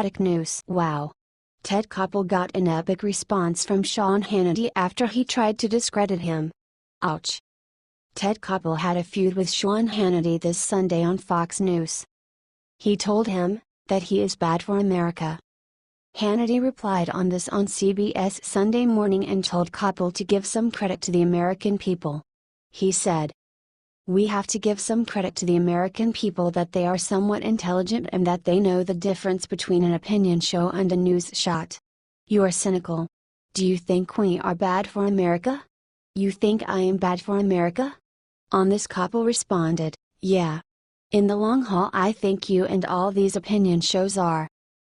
Democratic news. Wow. Ted Koppel got an epic response from Sean Hannity after he tried to discredit him. Ouch. Ted Koppel had a feud with Sean Hannity this Sunday on Fox News. He told him that he is bad for America. Hannity replied on this on CBS Sunday Morning and told Koppel to give some credit to the American people. He said, "We have to give some credit to the American people that they are somewhat intelligent and that they know the difference between an opinion show and a news shot. You are cynical. Do you think we are bad for America? You think I am bad for America?" On this, Koppel responded, "Yeah. In the long haul I think you and all these opinion shows are."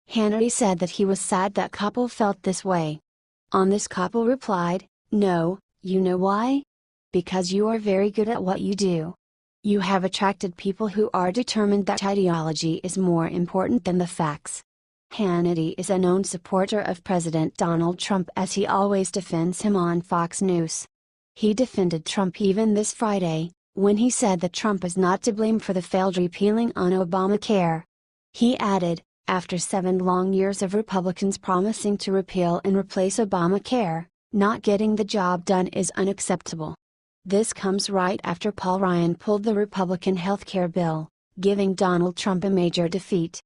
Hannity said that he was sad that Koppel felt this way. On this, Koppel replied, "No, you know why? Because you are very good at what you do. You have attracted people who are determined that ideology is more important than the facts." Hannity is a known supporter of President Donald Trump as he always defends him on Fox News. He defended Trump even this Friday, when he said that Trump is not to blame for the failed repealing on Obamacare. He added, "After 7 long years of Republicans promising to repeal and replace Obamacare, not getting the job done is unacceptable." This comes right after Paul Ryan pulled the Republican healthcare bill, giving Donald Trump a major defeat.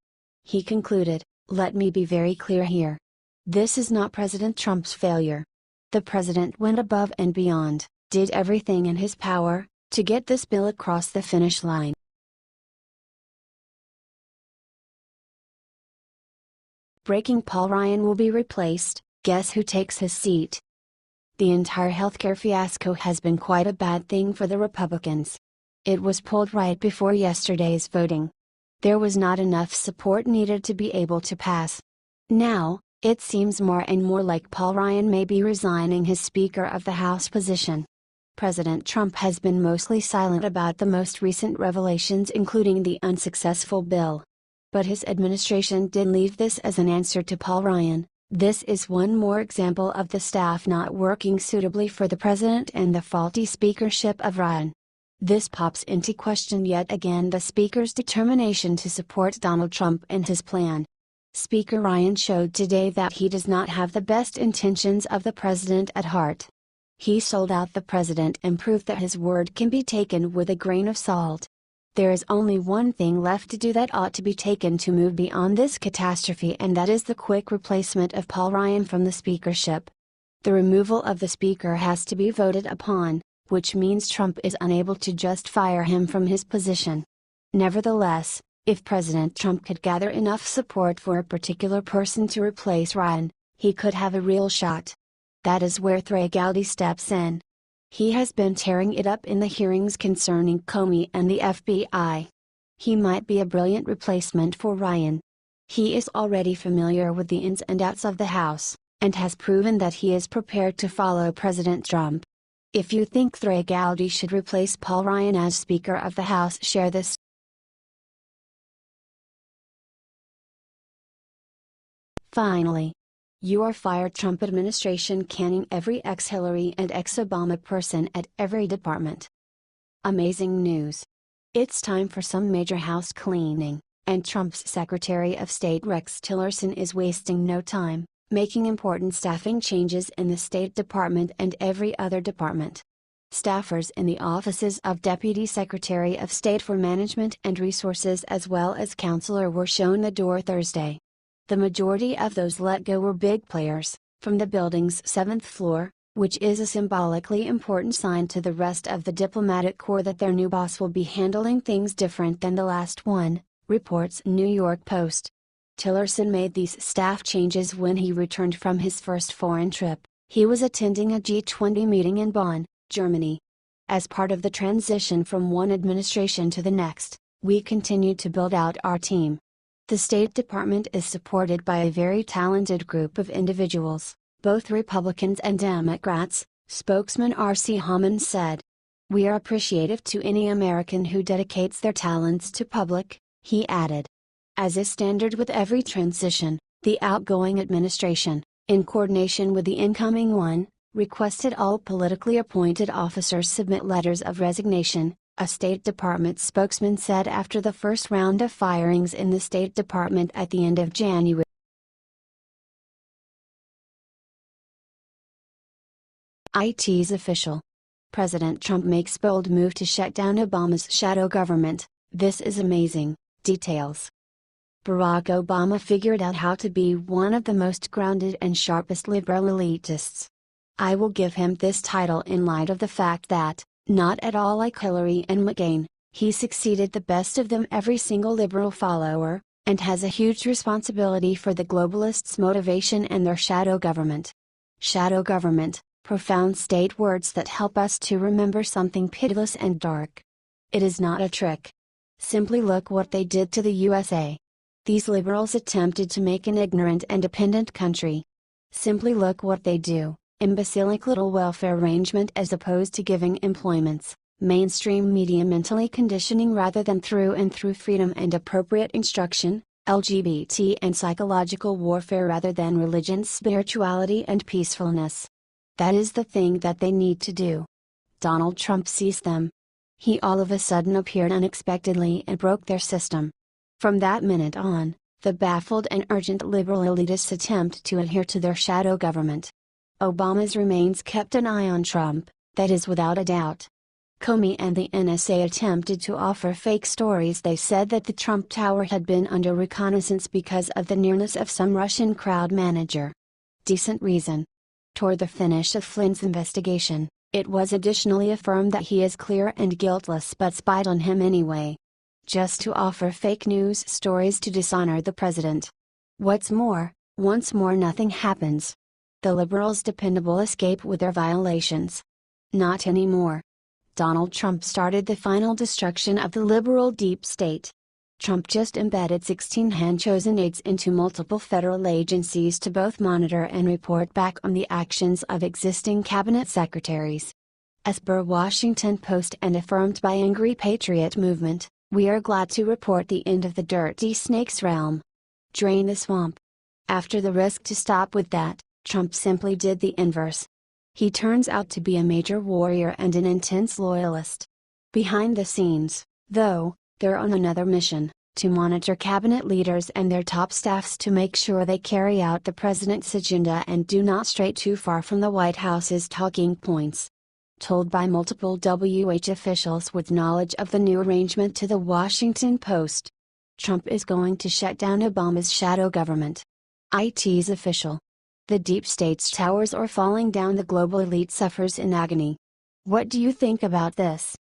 He concluded, "Let me be very clear here. This is not President Trump's failure. The president went above and beyond, did everything in his power, to get this bill across the finish line." Breaking: Paul Ryan will be replaced, guess who takes his seat? The entire healthcare fiasco has been quite a bad thing for the Republicans. It was pulled right before yesterday's voting. There was not enough support needed to be able to pass. Now, it seems more and more like Paul Ryan may be resigning his Speaker of the House position. President Trump has been mostly silent about the most recent revelations, including the unsuccessful bill. But his administration did leave this as an answer to Paul Ryan. This is one more example of the staff not working suitably for the president and the faulty speakership of Ryan. This pops into question yet again the Speaker's determination to support Donald Trump and his plan. Speaker Ryan showed today that he does not have the best intentions of the president at heart. He sold out the president and proved that his word can be taken with a grain of salt. There is only one thing left to do that ought to be taken to move beyond this catastrophe, and that is the quick replacement of Paul Ryan from the speakership. The removal of the speaker has to be voted upon, which means Trump is unable to just fire him from his position. Nevertheless, if President Trump could gather enough support for a particular person to replace Ryan, he could have a real shot. That is where Discredit steps in. He has been tearing it up in the hearings concerning Comey and the FBI. He might be a brilliant replacement for Ryan. He is already familiar with the ins and outs of the House, and has proven that he is prepared to follow President Trump. If you think Discredit should replace Paul Ryan as Speaker of the House, share this. Finally, you are fired. Trump administration canning every ex-Hillary and ex-Obama person at every department. Amazing news. It's time for some major house cleaning, and Trump's Secretary of State Rex Tillerson is wasting no time, making important staffing changes in the State Department and every other department. Staffers in the offices of Deputy Secretary of State for Management and Resources as well as Counselor were shown the door Thursday. The majority of those let go were big players, from the building's 7th floor, which is a symbolically important sign to the rest of the diplomatic corps that their new boss will be handling things different than the last one, reports New York Post. Tillerson made these staff changes when he returned from his first foreign trip. He was attending a G20 meeting in Bonn, Germany. As part of the transition from one administration to the next, we continue to build out our team. The State Department is supported by a very talented group of individuals, both Republicans and Democrats, spokesman R.C. Hammond said. We are appreciative to any American who dedicates their talents to public, he added. As is standard with every transition, the outgoing administration, in coordination with the incoming one, requested all politically appointed officers submit letters of resignation, a State Department spokesman said after the first round of firings in the State Department at the end of January. IT's official. President Trump makes bold move to shut down Obama's shadow government. This is amazing. Details. Barack Obama figured out how to be one of the most grounded and sharpest liberal elitists. I will give him this title in light of the fact that, not at all like Hillary and McCain, he succeeded the best of them, every single liberal follower, and has a huge responsibility for the globalists' motivation and their shadow government. Shadow government, profound state words that help us to remember something pitiless and dark. It is not a trick. Simply look what they did to the USA. These liberals attempted to make an ignorant and dependent country. Simply look what they do, imbecilic little welfare arrangement as opposed to giving employments, mainstream media mentally conditioning rather than through and through freedom and appropriate instruction, LGBT and psychological warfare rather than religion, spirituality and peacefulness. That is the thing that they need to do. Donald Trump sees them. He all of a sudden appeared unexpectedly and broke their system. From that minute on, the baffled and urgent liberal elitists attempt to adhere to their shadow government. Obama's remains kept an eye on Trump, that is without a doubt. Comey and the NSA attempted to offer fake stories. They said that the Trump Tower had been under reconnaissance because of the nearness of some Russian crowd manager. Decent reason. Toward the finish of Flynn's investigation, it was additionally affirmed that he is clear and guiltless but spied on him anyway. Just to offer fake news stories to dishonor the president. What's more, once more nothing happens. The liberals' dependable escape with their violations. Not anymore. Donald Trump started the final destruction of the liberal deep state. Trump just embedded 16 hand-chosen aides into multiple federal agencies to both monitor and report back on the actions of existing cabinet secretaries. As per Washington Post and affirmed by Angry Patriot Movement, we are glad to report the end of the dirty snake's realm. Drain the swamp. After the risk to stop with that, Trump simply did the inverse. He turns out to be a major warrior and an intense loyalist. Behind the scenes, though, they're on another mission, to monitor cabinet leaders and their top staffs to make sure they carry out the president's agenda and do not stray too far from the White House's talking points. Told by multiple WH officials with knowledge of the new arrangement to the Washington Post. Trump is going to shut down Obama's shadow government. IT's official. The deep state's towers are falling down, the global elite suffers in agony. What do you think about this?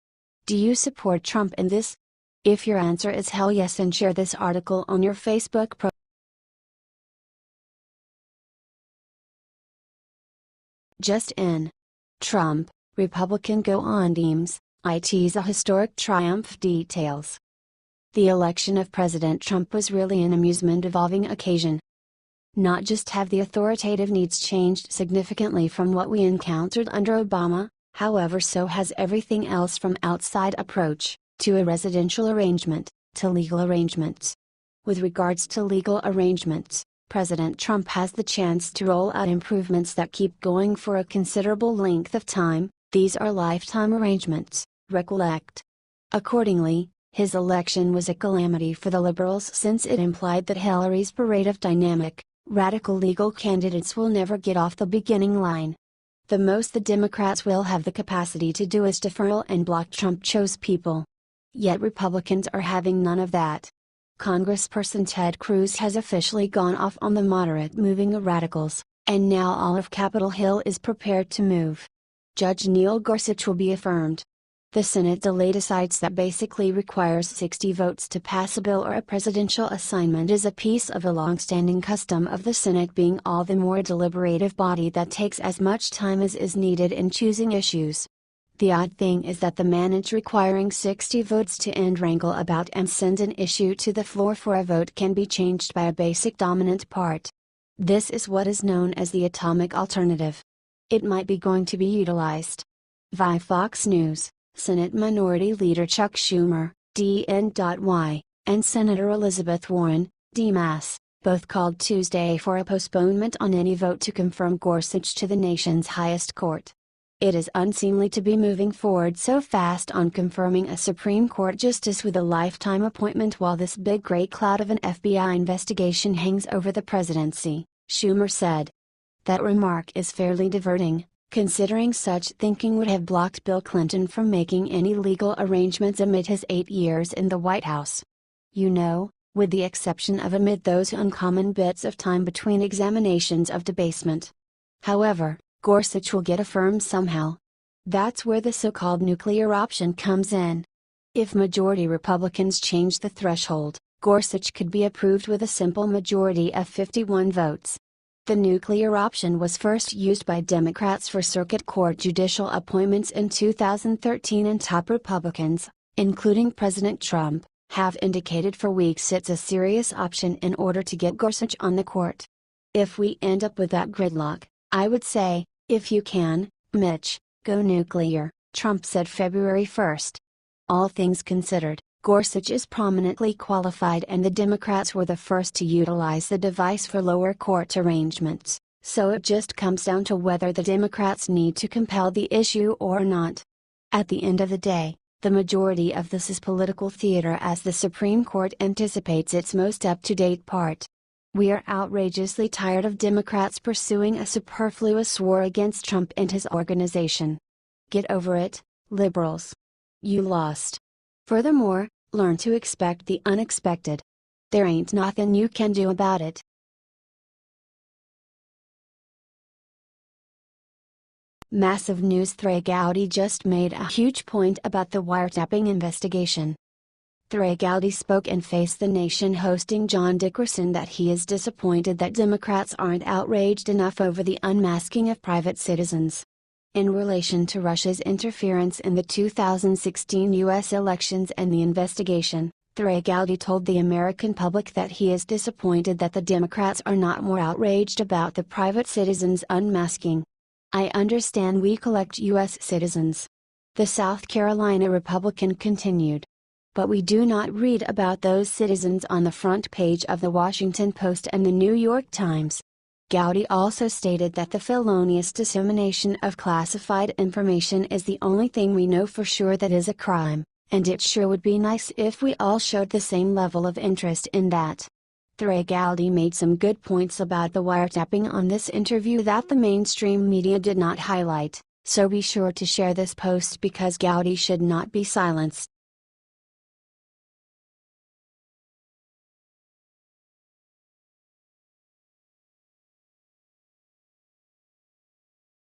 Do you support Trump in this? If your answer is hell yes, then share this article on your Facebook profile. Just in. Trump, Republican go on deems, IT's a historic triumph. Details. The election of President Trump was really an amusement-evolving occasion. Not just have the authoritative needs changed significantly from what we encountered under Obama, however, so has everything else from outside approach, to a residential arrangement, to legal arrangements. With regards to legal arrangements, President Trump has the chance to roll out improvements that keep going for a considerable length of time. These are lifetime arrangements, recollect. Accordingly, his election was a calamity for the liberals since it implied that Hillary's parade of dynamic, radical legal candidates will never get off the beginning line. The most the Democrats will have the capacity to do is defer and block Trump-chose people. Yet Republicans are having none of that. Congressperson Ted Cruz has officially gone off on the moderate-moving radicals, and now all of Capitol Hill is prepared to move. Judge Neil Gorsuch will be affirmed. The Senate delay decides that basically requires 60 votes to pass a bill or a presidential assignment is a piece of a long-standing custom of the Senate being all the more a deliberative body that takes as much time as is needed in choosing issues. The odd thing is that the manage requiring 60 votes to end wrangle about and send an issue to the floor for a vote can be changed by a basic dominant part. This is what is known as the atomic alternative. It might be going to be utilized. Via Fox News, Senate Minority Leader Chuck Schumer, DN.Y, and Senator Elizabeth Warren, D.Mass, both called Tuesday for a postponement on any vote to confirm Gorsuch to the nation's highest court. It is unseemly to be moving forward so fast on confirming a Supreme Court justice with a lifetime appointment while this big gray cloud of an FBI investigation hangs over the presidency, Schumer said. That remark is fairly diverting, considering such thinking would have blocked Bill Clinton from making any legal arrangements amid his 8 years in the White House. You know, with the exception of amid those uncommon bits of time between examinations of debasement. However, Gorsuch will get affirmed somehow. That's where the so-called nuclear option comes in. If majority Republicans change the threshold, Gorsuch could be approved with a simple majority of 51 votes. The nuclear option was first used by Democrats for circuit court judicial appointments in 2013, and top Republicans, including President Trump, have indicated for weeks it's a serious option in order to get Gorsuch on the court. If we end up with that gridlock, I would say, if you can, Mitch, go nuclear, Trump said February 1st. All things considered, Gorsuch is prominently qualified, and the Democrats were the first to utilize the device for lower court arrangements, so it just comes down to whether the Democrats need to compel the issue or not. At the end of the day, the majority of this is political theater as the Supreme Court anticipates its most up-to-date part. We are outrageously tired of Democrats pursuing a superfluous war against Trump and his organization. Get over it, liberals. You lost. Furthermore, learn to expect the unexpected. There ain't nothing you can do about it. Massive news: Gowdy just made a huge point about the wiretapping investigation. Gowdy spoke and faced the Nation hosting John Dickerson that he is disappointed that Democrats aren't outraged enough over the unmasking of private citizens. In relation to Russia's interference in the 2016 U.S. elections and the investigation, Gowdy told the American public that he is disappointed that the Democrats are not more outraged about the private citizens unmasking. I understand we collect U.S. citizens. The South Carolina Republican continued. But we do not read about those citizens on the front page of the Washington Post and the New York Times. Gowdy also stated that the felonious dissemination of classified information is the only thing we know for sure that is a crime, and it sure would be nice if we all showed the same level of interest in that. Gowdy made some good points about the wiretapping on this interview that the mainstream media did not highlight, so be sure to share this post because Gowdy should not be silenced.